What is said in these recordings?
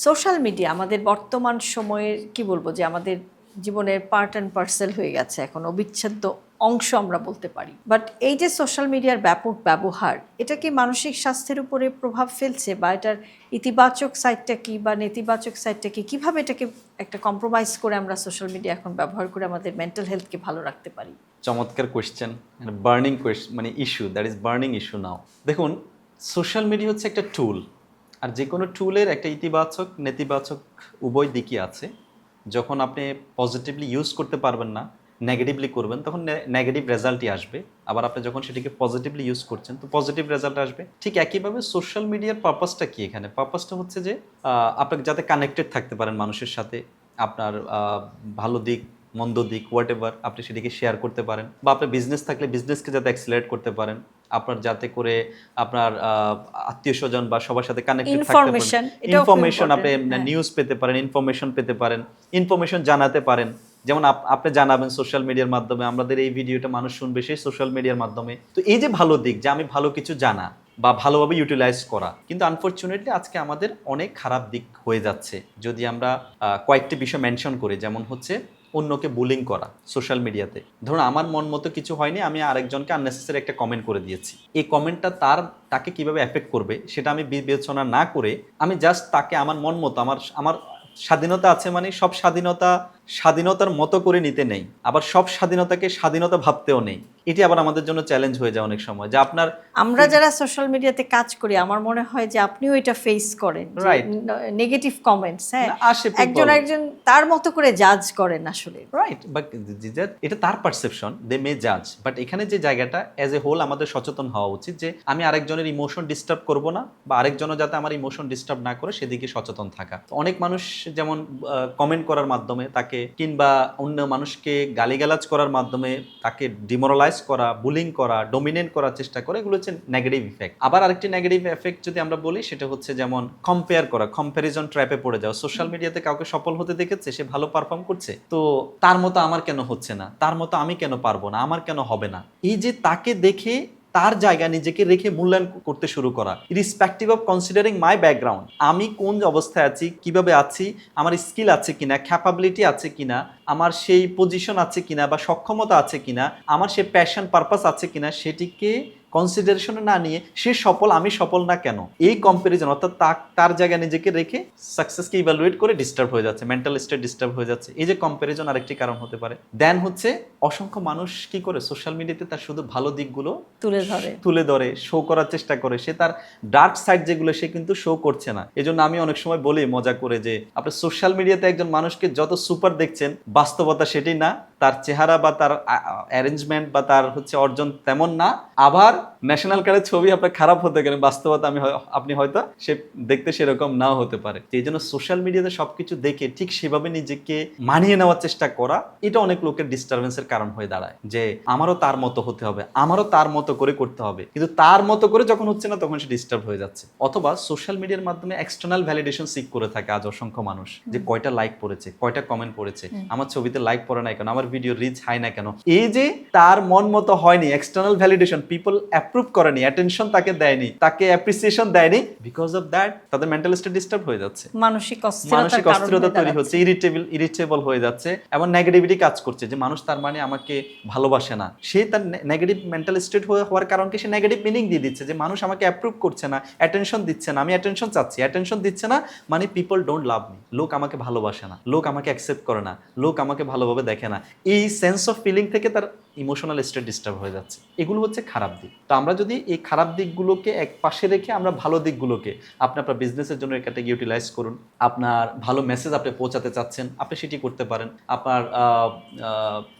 Social media আমাদের বর্তমান সময়ের কি বলবো যে আমাদের জীবনের পার্ট অ্যান্ড পার্সেল হয়ে গেছে, এখন অবিচ্ছেদ্য অংশ আমরা বলতে পারি। বাট এই যে সোশ্যাল মিডিয়ার ব্যাপক ব্যবহার, এটা কি মানসিক স্বাস্থ্যের উপরে প্রভাব ফেলছে, বা এটার ইতিবাচক সাইডটা কি বা নেতিবাচক সাইডটা কি, কীভাবে এটাকে একটা কম্প্রোমাইজ করে আমরা সোশ্যাল মিডিয়া এখন ব্যবহার করে আমাদের মেন্টাল হেলথকে ভালো রাখতে পারি? চমৎকার কোয়েশ্চেন, বার্নিং কোয়েশ্চেন, মানে issue, that is burning issue now. দেখুন, সোশ্যাল মিডিয়া হচ্ছে একটা টুল, আর যে কোনো টুলের একটা ইতিবাচক নেতিবাচক উভয় দিকই আছে। যখন আপনি পজিটিভলি ইউজ করতে পারবেন না, নেগেটিভলি করবেন, তখন নেগেটিভ রেজাল্টই আসবে। আবার আপনি যখন সেটিকে পজিটিভলি ইউজ করছেন, তো পজিটিভ রেজাল্ট আসবে। ঠিক একইভাবে সোশ্যাল মিডিয়ার পারপাসটা কি এখানে? পারপাসটা হচ্ছে যে আপনাকে যাতে কানেক্টেড থাকতে পারেন মানুষের সাথে, আপনার ভালো দিক মন্দ দিক হোয়াট এভার আপনি সেটিকে শেয়ার করতে পারেন, বা আপনার বিজনেস থাকলে বিজনেসকে যাতে অ্যাক্সিলারেট করতে পারেন, আপনার যাতে করে আপনার আত্মীয় স্বজন বা সবার সাথে কানেক্টেড থাকতে পারেন, ইনফরমেশন আপনি নিউজ পেতে পারেন, ইনফরমেশন পেতে পারেন, ইনফরমেশন জানাতে পারেন। যেমন আপনি জানাবেন সোশ্যাল মিডিয়ার মাধ্যমে, আমাদের এই ভিডিওটা মানুষ শুনবে সেই সোশ্যাল মিডিয়ার মাধ্যমে। তো এই যে ভালো দিক, যে আমি ভালো কিছু জানা বা ভালোভাবে ইউটিলাইজ করা, কিন্তু আনফরচুনেটলি আজকে আমাদের অনেক খারাপ দিক হয়ে যাচ্ছে। যদি আমরা কয়েকটি বিষয় মেনশন করি, যেমন হচ্ছে অন্যকে বুলিং করা সোশ্যাল মিডিয়াতে। ধরুন আমার মন মতো কিছু হয়নি, আমি আরেকজনকে আননেসেসারি একটা কমেন্ট করে দিয়েছি। এই কমেন্টটা তাকে কিভাবে এফেক্ট করবে সেটা আমি বিবেচনা না করে আমি জাস্ট তাকে আমার মন মতো, আমার স্বাধীনতা আছে, মানে সব স্বাধীনতার মতো করে নিতে নেই, আবার সব স্বাধীনতাকে স্বাধীনতা ভাবতেও নেই। এটি আবার আমাদের জন্য চ্যালেঞ্জ হয়ে যায় অনেক সময়। যে আমরা যারা সোশ্যাল মিডিয়াতে কাজ করি, আমার মনে হয় যে আপনিও এটা ফেস করেন, রাইট, নেগেটিভ কমেন্টস, হ্যাঁ, আসে একজন তার মতো করে জাজ করেন আসলে। রাইট, বাট এটা তার পারসেপশন, দে মে জাজ। বাট এখানে যে জায়গাটা অ্যাজ এ হোল আমাদের সচেতন হওয়া উচিত, যে আমি আরেকজনের ইমোশন ডিস্টার্ব করব না, বা আরেকজনও যাতে আমার ইমোশন ডিস্টার্ব না করে সেদিকে সচেতন থাকা। অনেক মানুষ যেমন কমেন্ট করার মাধ্যমে তাকে, কিংবা অন্য মানুষকে গালিগালাজ করার মাধ্যমে তাকে ডিমোরালাইজ করা, বুলিং করা, ডমিনেট করার চেষ্টা করে, এগুলো হচ্ছে নেগেটিভ ইফেক্ট। আবার আরেকটি নেগেটিভ এফেক্ট যদি আমরা বলি, সেটা হচ্ছে যেমন কম্পেয়ার করা, কম্প্যারিজন ট্র্যাপে পড়ে যাওয়া। সোশ্যাল মিডিয়াতে কাউকে সফল হতে দেখেছে, সে ভালো পারফর্ম করছে, তো তার মতো আমার কেন হচ্ছে না, তার মতো আমি কেন পারবো না, আমার কেন হবে না, এই যে তাকে দেখে তার জায়গা নিজেকে রেখে মূল্যায়ন করতে শুরু করা, ইরিসপেক্টিভ অফ কনসিডারিং মাই ব্যাকগ্রাউন্ড, আমি কোন অবস্থায় আছি, কিভাবে আছি, আমার স্কিল আছে কিনা, ক্যাপাবিলিটি আছে কিনা, আমার সেই পজিশন আছে কিনা বা সক্ষমতা আছে কিনা, আমার সেই প্যাশন পারপাস আছে কিনা, সেটিকে কনসিডারেশনে না নিয়ে সে সফল, আমি সফল না কেন, এই কম্প্যারিজন, অর্থাৎ তার জায়গায় নিজেকে রেখে সাকসেসকে ইভ্যালুয়েট করে ডিস্টার্ব হয়ে যাচ্ছে, মেন্টাল স্টেট ডিস্টার্ব হয়ে যাচ্ছে। এই যে কম্প্যারিজন আরেকটি কারণ হতে পারে। দেন হচ্ছে অসংখ্য মানুষ কি করে সোশ্যাল মিডিয়াতে তার শুধু ভালো দিকগুলো তুলে ধরে শো করার চেষ্টা করে, সে তার ডার্ক সাইড যেগুলো সে কিন্তু শো করছে না। এজন্য আমি অনেক সময় বলি মজা করে যে আপনি সোশ্যাল মিডিয়াতে একজন মানুষকে যত সুপার দেখছেন, বাস্তবতা সেটি না, তার চেহারা বা তার অ্যারেঞ্জমেন্ট বা তার হচ্ছে অর্জন তেমন না। আবার ন্যাশনাল কার্ডের ছবি আপনার খারাপ হতে গেলে বাস্তবতা আপনি হয়তো সে দেখতে সেরকম নাও হতে পারে। এই জন্য সোশ্যাল মিডিয়াতে সবকিছু দেখে ঠিক সেভাবে নিজেকে মানিয়ে নেওয়ার চেষ্টা করা, এটা অনেক লোকের ডিস্টারবেন্সের কারণ হয়ে দাঁড়ায়, যে আমারও তার মতো হতে হবে, আমারও তার মতো করে করতে হবে, কিন্তু তার মতো করে যখন হচ্ছে না তখন সে ডিস্টার্ব হয়ে যাচ্ছে। অথবা সোশ্যাল মিডিয়ার মাধ্যমে এক্সটার্নাল ভ্যালিডেশন সিক করে থাকে আজ অসংখ্য মানুষ, যে কয়টা লাইক পড়েছে, কয়টা কমেন্ট পড়েছে, আমার ছবিতে লাইক পড়ে না কেন, আমার ভিডিও রিচ হাই না কেন। এই যে তার মন মতো হয়নি, এক্সটার্নাল ভ্যালিডেশন, পিপল অ্যাপ্রুভ করেনি, অ্যাটেনশন তাকে দেয়নি, তাকে অ্যাপ্রিসিয়েশন দেয়নি, বিকজ অফ দ্যাট তাদের মেন্টাল স্টেট ডিস্টার্ব হয়ে যাচ্ছে, মানসিক অস্থিরতা তৈরি হচ্ছে, ইরিটেবল হয়ে যাচ্ছে, এবং নেগেটিভিটি কাজ করছে, যে মানুষ তার মানে আমাকে ভালোবাসে না। সে তার নেগেটিভ মেন্টাল স্টেট হওয়ার কারণকে সে নেগেটিভ মিনিং দিয়ে দিচ্ছে, যে মানুষ আমাকে অ্যাপ্রুভ করছে না, অ্যাটেনশন দিচ্ছে না, আমি অ্যাটেনশন চাচ্ছি, অ্যাটেনশন দিচ্ছে না, মানে পিপল ডোন্ট লাভ মি, লোক আমাকে ভালোবাসে না, লোক আমাকে অ্যাকসেপ্ট করে না, লোক আমাকে ভালোভাবে দেখে না। এই সেন্স অফ ফিলিং থেকে তার ইমোশনাল স্টেট ডিস্টার্ব হয়ে যাচ্ছে। এগুলো হচ্ছে খারাপ দিক। তো আমরা যদি এই খারাপ দিকগুলোকে এক পাশে রেখে আমরা ভালো দিকগুলোকে, আপনি আপনার বিজনেসের জন্য এটাকে ইউটিলাইজ করুন, আপনার ভালো মেসেজ আপনি পৌঁছাতে চাচ্ছেন, আপনি সেটি করতে পারেন, আপনার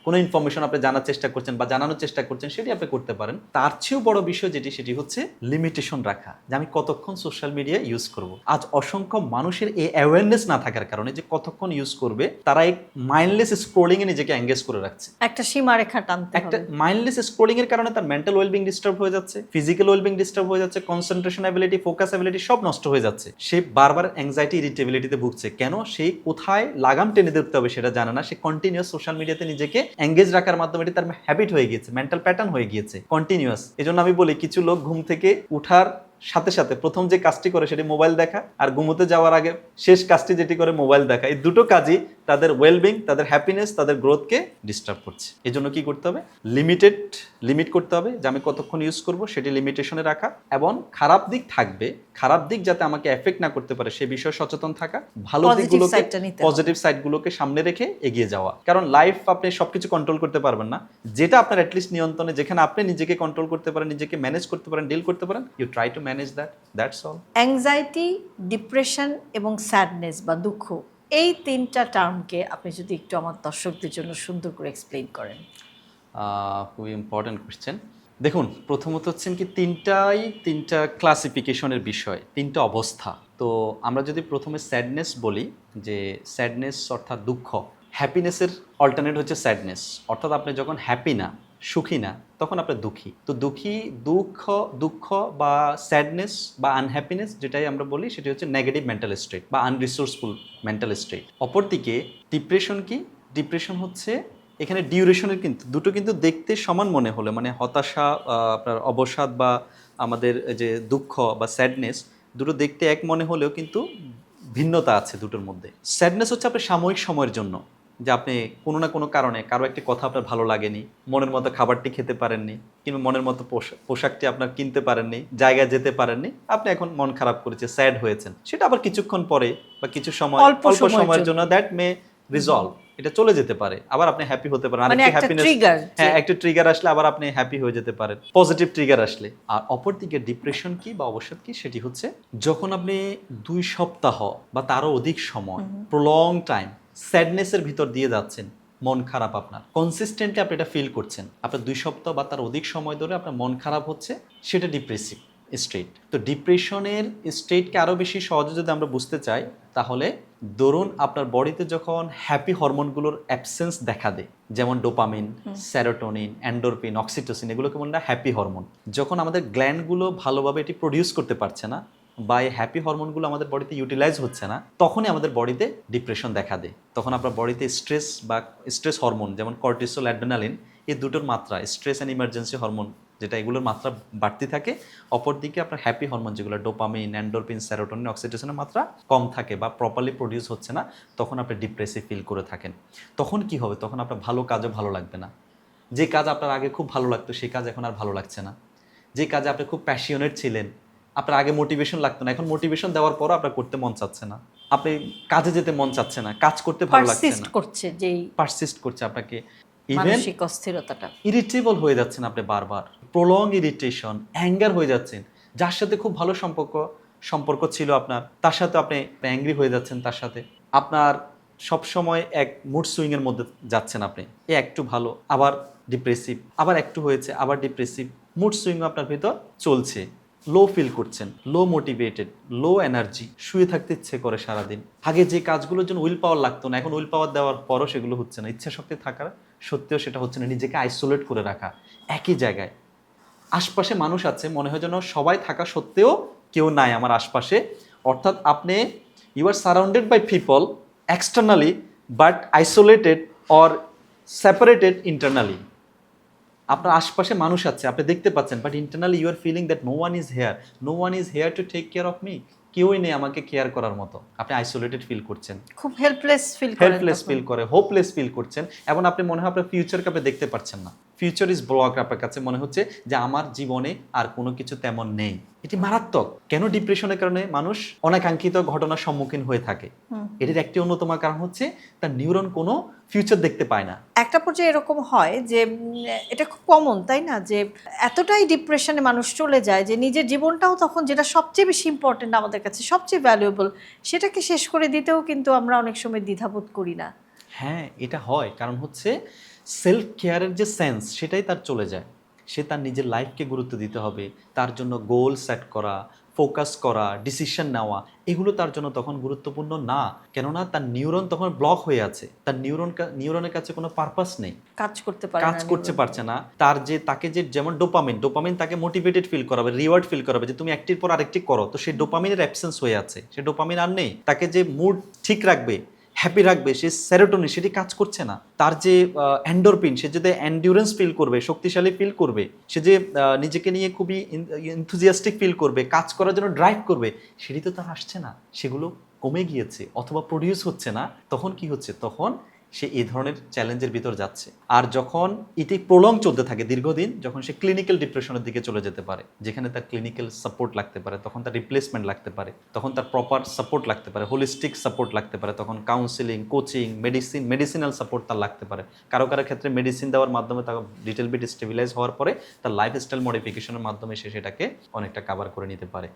কোনো ইনফরমেশন আপনি জানার চেষ্টা করছেন বা জানানোর চেষ্টা করছেন, সেটি আপনি করতে পারেন। তার চেয়েও বড় বিষয় সেটি হচ্ছে লিমিটেশন রাখা, যে আমি কতক্ষণ সোশ্যাল মিডিয়া ইউজ করব। আজ অসংখ্য মানুষের এই অ্যাওয়ারনেস না থাকার কারণে যে কতক্ষণ ইউজ করবে, তারা এক মাইন্ডলেস স্ক্রোলিং এ নিজেকে এঙ্গেজ করে রাখছে, একটা সীমারেখা টানতে হবে। একটা মাইন্ডলেস স্ক্রোলিং এর কারণে তার মেন্টাল ওয়েলবিং ডিস্টার্ব হয়ে যাচ্ছে, ফিজিক্যাল ওয়েলবিং ডিস্টার্ব হয়ে যাচ্ছে, কনসেন্ট্রেশন অ্যাবিলিটি, ফোকাস অ্যাবিলিটি সব নষ্ট হয়ে যাচ্ছে। সে বারবার অ্যাংজাইটি, ইরিটেবিলিটিতে ভুগছে। কেন? সে কোথায় লাগাম টেনে ধরতে হবে সেটা জানে না। সে কন্টিনিউয়াস সোশ্যাল মিডিয়াতে নিজেকে এঙ্গেজ রাখার মাধ্যমে এটি তার হ্যাবিট হয়ে গিয়েছে, মেন্টাল প্যাটার্ন হয়ে গিয়েছে, কন্টিনিউয়াস। এজন্য আমি বলি কিছু লোক ঘুম থেকে উঠার সাথে সাথে প্রথম যে কাজটি করে সেটি মোবাইল দেখা, আর ঘুমোতে যাওয়ার আগে শেষ কাজটি যেটি করে মোবাইল দেখা। এই দুটো কাজই তাদের ওয়েলবিং, তাদের হ্যাপিনেস, তাদের গ্রোথকে ডিস্টার্ব করছে। এই জন্য কি করতে হবে? লিমিট করতে হবে, যে আমি কতক্ষণ ইউজ করব সেটি লিমিটেশনে রাখা, এবং খারাপ দিক থাকবে, খারাপ দিক যাতে আমাকে এফেক্ট না করতে পারে সে বিষয়ে সচেতন থাকা, ভালো দিকগুলোকে, পজিটিভ সাইডগুলোকে সামনে রেখে এগিয়ে যাওয়া। কারণ লাইফ আপনি সবকিছু কন্ট্রোল করতে পারবেন না, যেটা আপনার অ্যাটলিস্ট নিয়ন্ত্রণে, যেখানে আপনি নিজেকে কন্ট্রোল করতে পারেন, নিজেকে ম্যানেজ করতে পারেন, ডিল করতে পারেন, you try to manage that's all. Anxiety, depression এবং স্যাডনেস বা দুঃখ, এই তিনটা টার্মকে আপনি যদি একটু আমার দর্শকদের জন্য সুন্দর করে এক্সপ্লেইন করেন। খুবই ইম্পর্টেন্ট কোয়েশ্চেন। দেখুন, প্রথমত হচ্ছেন কি তিনটা ক্লাসিফিকেশনের বিষয়, তিনটা অবস্থা। তো আমরা যদি প্রথমে স্যাডনেস বলি, যে স্যাডনেস অর্থাৎ দুঃখ, হ্যাপিনেসের অল্টারনেট হচ্ছে স্যাডনেস, অর্থাৎ আপনি যখন হ্যাপি না, সুখী না, তখন আপনি দুঃখী। তো দুঃখ বা স্যাডনেস বা আনহ্যাপিনেস যেটাই আমরা বলি, সেটি হচ্ছে নেগেটিভ মেন্টাল স্টেট বা আনরিসোর্সফুল মেন্টাল স্টেট। অপরদিকে ডিপ্রেশন কি? ডিপ্রেশন হচ্ছে, এখানে ডিউরেশনের কিন্তু দুটো কিন্তু দেখতে সমান মনে হলে, মানে হতাশা, আপনার অবসাদ বা আমাদের যে দুঃখ বা স্যাডনেস, দুটো দেখতে এক মনে হলেও কিন্তু ভিন্নতা আছে দুটোর মধ্যে। স্যাডনেস হচ্ছে আপনার সাময়িক সময়ের জন্য, যে আপনি কোনো না কোনো কারণে কারো একটি কথা আপনার ভালো লাগেনি, মনের মতো খাবারটি খেতে পারেননি, কিংবা মনের মতো পোশাকটি আপনার কিনতে পারেননি, জায়গায় যেতে পারেননি, আপনি এখন মন খারাপ করেছে, স্যাড হয়েছেন। সেটা আবার কিছুক্ষণ পরে বা কিছু সময়, অল্প সময়ের জন্য, দ্যাট মে রিজলভ, এটা চলে যেতে পারে, আবার আপনি হ্যাপি হতে পারেন। মানে একটা ট্রিগার, হ্যাঁ, একটা ট্রিগার আসলে আবার আপনি হ্যাপি হয়ে যেতে পারেন, পজিটিভ ট্রিগার আসলে। আর অপরদিকে ডিপ্রেশন কি বা অবসাদ কি? সেটি হচ্ছে যখন আপনি 2 সপ্তাহ বা তারও অধিক সময়, প্রলং টাইম স্যাডনেসের ভিতর দিয়ে যাচ্ছেন, মন খারাপ, আপনার কনসিস্টেন্টলি আপনি এটা ফিল করছেন, আপনার 2 সপ্তাহ বা তার অধিক সময় ধরে আপনার মন খারাপ হচ্ছে, সেটা ডিপ্রেসিভ স্টেট। তো ডিপ্রেশনের স্টেটকে আরও বেশি সহজে যদি আমরা বুঝতে চাই, তাহলে ধরুন আপনার বডিতে যখন হ্যাপি হরমোনগুলোর অ্যাবসেন্স দেখা দেয়, যেমন ডোপামিন, সেরোটোনিন, এন্ডোরফিন, অক্সিটোসিন, এগুলোকে বলে হ্যাপি হরমোন। যখন আমাদের গ্ল্যান্ডগুলো ভালোভাবে এটি প্রডিউস করতে পারছে না, বা এই হ্যাপি হরমোনগুলো আমাদের বডিতে ইউটিলাইজ হচ্ছে না, তখনই আমাদের বডিতে ডিপ্রেশন দেখা দেয়। তখন আপনার বডিতে স্ট্রেস হরমোন, যেমন কর্টিসল, অ্যাড্রেনালিন, এই দুটোর মাত্রা, স্ট্রেস অ্যান্ড ইমার্জেন্সি হরমোন যেটা, এগুলোর মাত্রা বাড়তি থাকে। অপরদিকে আপনার হ্যাপি হরমোন যেগুলো ডোপামিন, এন্ডোরফিন, সেরোটোনিন, অক্সিটোসিনের মাত্রা কম থাকে বা প্রপারলি প্রডিউস হচ্ছে না, তখন আপনি ডিপ্রেসিভ ফিল করে থাকেন। তখন কি হবে? তখন আপনার ভালো কাজও ভালো লাগবে না। যে কাজ আপনার আগে খুব ভালো লাগতো, সেই কাজ এখন আর ভালো লাগছে না। যে কাজে আপনি খুব প্যাশনেট ছিলেন, আপনার আগে মোটিভেশন লাগতো না, এখন মোটিভেশন দেওয়ার পরও আপনার করতে মন চাচ্ছে না, আপনি কাজে যেতে মন চাচ্ছে না, কাজ করতে ভালো লাগছে না, পারসিস্ট করছে আপনাকে, মানসিক অস্থিরতাটা, ইরিটেবল হয়ে যাচ্ছেন আপনি বারবার, প্রলং ইরিটেশন, অ্যাঙ্গার হয়ে যাচ্ছেন। যার সাথে খুব ভালো সম্পর্ক ছিল আপনার, তার সাথে আপনি অ্যাংরি হয়ে যাচ্ছেন, তার সাথে আপনার সবসময় এক মুড সুইংয়ের মধ্যে যাচ্ছেন আপনি, একটু ভালো আবার ডিপ্রেসিভ, আবার একটু হয়েছে আবার ডিপ্রেসিভ, মুড সুইং আপনার ভিতর চলছে, লো ফিল করছেন, লো মোটিভেটেড, লো এনার্জি, শুয়ে থাকতে ইচ্ছে করে সারাদিন। আগে যে কাজগুলোর জন্য উইল পাওয়ার লাগতো না, এখন উইল পাওয়ার দেওয়ার পরও সেগুলো হচ্ছে না, ইচ্ছা শক্তি থাকার সত্ত্বেও সেটা হচ্ছে না। নিজেকে আইসোলেট করে রাখা একই জায়গায়, আশপাশে মানুষ আছে, মনে হয় যেন সবাই থাকা সত্ত্বেও কেউ নাই আমার আশপাশে, অর্থাৎ আপনি you are surrounded by people externally but isolated or separated internally. আপনার আশপাশে মানুষ আছে, আপনি দেখতে পাচ্ছেন, but internally you are feeling that no one is here to take care of me, কেউই নেই আমাকে কেয়ার করার মতো। আপনি আইসোলেটেড ফিল করছেন, খুব হেল্পলেস ফিল করে, হোপলেস ফিল করছেন, এবং আপনি মনে হয় আপনার ফিউচারকে আপনি দেখতে পাচ্ছেন না, ফিউচার ইজ ব্লক, আপনার কাছে মনে হচ্ছে যে আমার জীবনে আর কোনো কিছু তেমন নেই। এটি মারাত্মক। কেন? ডিপ্রেশনের কারণে মানুষ অনাকাঙ্ক্ষিত ঘটনার সম্মুখীন হয়ে থাকে। এটির একটি অন্যতম কারণ হচ্ছে তার নিউরন কোনো ফিউচার দেখতে পায় না। একটা পর্যায়ে এরকম হয় যে এটা খুব কমন, তাই না, যে এতটাই ডিপ্রেশনে মানুষ চলে যায় যে নিজের জীবনটাও তখন, যেটা সবচেয়ে বেশি ইম্পর্টেন্ট আমাদের কাছে, সবচেয়ে ভ্যালুয়েবল, সেটাকে শেষ করে দিতেও কিন্তু আমরা অনেক সময় দ্বিধাবোধ করি না। হ্যাঁ, এটা হয়, কারণ হচ্ছে সেলফ কেয়ারের যে সেন্স সেটাই তার চলে যায়। সে তার নিজের লাইফকে গুরুত্ব দিতে হবে, তার জন্য গোল সেট করা, ফোকাস করা, ডিসিশন নেওয়া, এগুলো তার জন্য তখন গুরুত্বপূর্ণ না। কেননা তার নিউরন তখন ব্লক হয়ে আছে, তার নিউরনের কাছে কোনো পারপাস নেই, কাজ করতে পারছে না। তাকে যে যেমন ডোপামিন তাকে মোটিভেটেড ফিল করাবে, রিওয়ার্ড ফিল করাবে, যে তুমি একটির পর আরেকটি করো, তো সেই ডোপামিনের অ্যাবসেন্স হয়ে আছে, সে ডোপামিন আর নেই। তাকে যে মুড ঠিক রাখবে, হ্যাপি রাখবে, সে সেরোটোনিন সেটি কাজ করছে না। তার যে এন্ডোরফিন, সে যদি এন্ডিউরেন্স ফিল করবে, শক্তিশালী ফিল করবে, সে যে নিজেকে নিয়ে খুবই এনথুজিয়াস্টিক ফিল করবে, কাজ করার জন্য ড্রাইভ করবে, সেটি তো তার আসছে না, সেগুলো কমে গিয়েছে অথবা প্রডিউস হচ্ছে না। তখন কি হচ্ছে, তখন সে এই ধরনের চ্যালেঞ্জের ভিতর যাচ্ছে। আর যখন এটি প্রলং চলতে থাকে দীর্ঘদিন, যখন সে ক্লিনিক্যাল ডিপ্রেশনের দিকে চলে যেতে পারে, যেখানে তার ক্লিনিক্যাল সাপোর্ট লাগতে পারে, তখন তার রিপ্লেসমেন্ট লাগতে পারে, তখন তার প্রপার সাপোর্ট লাগতে পারে, হোলিস্টিক সাপোর্ট লাগতে পারে, তখন কাউন্সিলিং, কোচিং, মেডিসিনাল সাপোর্ট তার লাগতে পারে। কারো কারো ক্ষেত্রে মেডিসিন দেওয়ার মাধ্যমে তার লিটল বিট স্টেবিলাইজ হওয়ার পরে তার লাইফস্টাইল মডিফিকেশনের মাধ্যমে সে সেটাকে অনেকটা কাভার করে নিতে পারে।